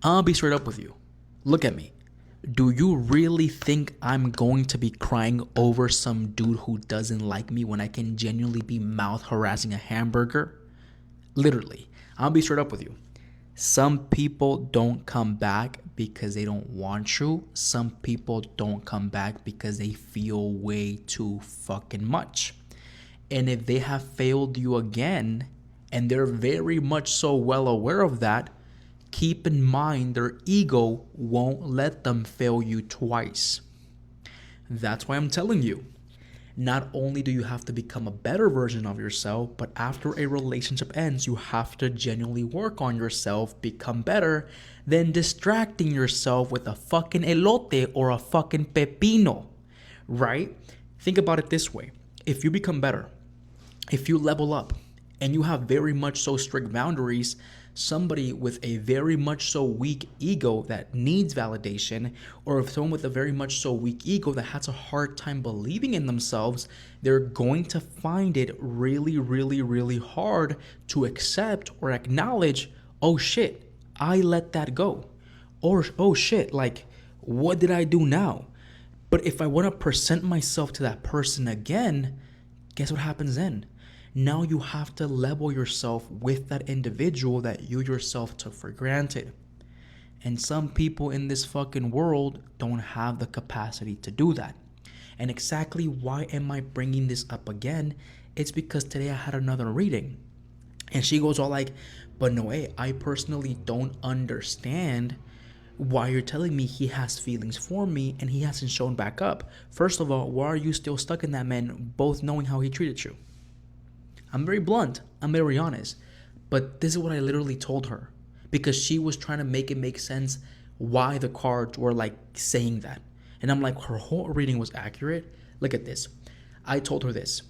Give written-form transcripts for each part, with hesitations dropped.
I'll be straight up with you. Look at me. Do you really think I'm going to be crying over some dude who doesn't like me when I can genuinely be mouth harassing a hamburger? Literally, I'll be straight up with you. Some people don't come back because they don't want you. Some people don't come back because they feel way too fucking much. And if they have failed you again, and they're very much so well aware of that, keep in mind their ego won't let them fail you twice. That's why I'm telling you. Not only do you have to become a better version of yourself, but after a relationship ends, you have to genuinely work on yourself, become better, than distracting yourself with a fucking elote or a fucking pepino, right? Think about it this way. If you become better, if you level up, and you have very much so strict boundaries, somebody with a very much so weak ego that needs validation, or if someone with a very much so weak ego that has a hard time believing in themselves, they're going to find it really, really, really hard to accept or acknowledge, oh shit, I let that go. Or, oh shit, like, what did I do now? But if I want to present myself to that person again, guess what happens then? Now you have to level yourself with that individual that you yourself took for granted. And some people in this fucking world don't have the capacity to do that. And exactly why am I bringing this up again? It's because today I had another reading. And she goes all like, but no way, I personally don't understand why you're telling me he has feelings for me and he hasn't shown back up. First of all, why are you still stuck in that man, both knowing how he treated you? I'm very blunt. I'm very honest. But this is what I literally told her. Because she was trying to make it make sense why the cards were like saying that. And I'm like, her whole reading was accurate. Look at this. I told her this.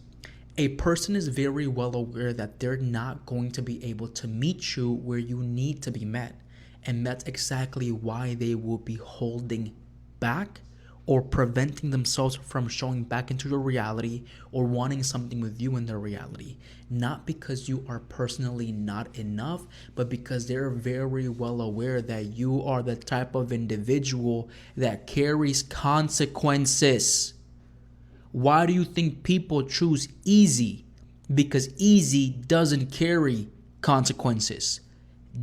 A person is very well aware that they're not going to be able to meet you where you need to be met. And that's exactly why they will be holding back or preventing themselves from showing back into your reality or wanting something with you in their reality. Not because you are personally not enough, but because they're very well aware that you are the type of individual that carries consequences. Why do you think people choose easy? Because easy doesn't carry consequences.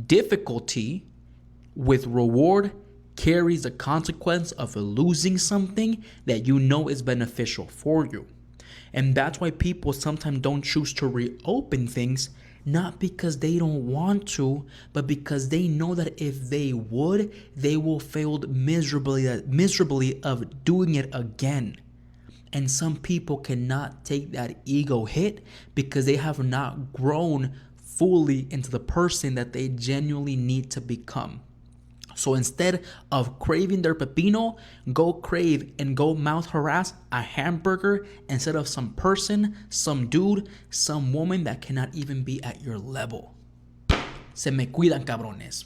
Difficulty with reward carries the consequence of losing something that you know is beneficial for you. And that's why people sometimes don't choose to reopen things, not because they don't want to, but because they know that if they would, they will fail miserably of doing it again. And some people cannot take that ego hit because they have not grown fully into the person that they genuinely need to become. So instead of craving their pepino, go crave and go mouth harass a hamburger instead of some person, some dude, some woman that cannot even be at your level. Se me cuidan, cabrones.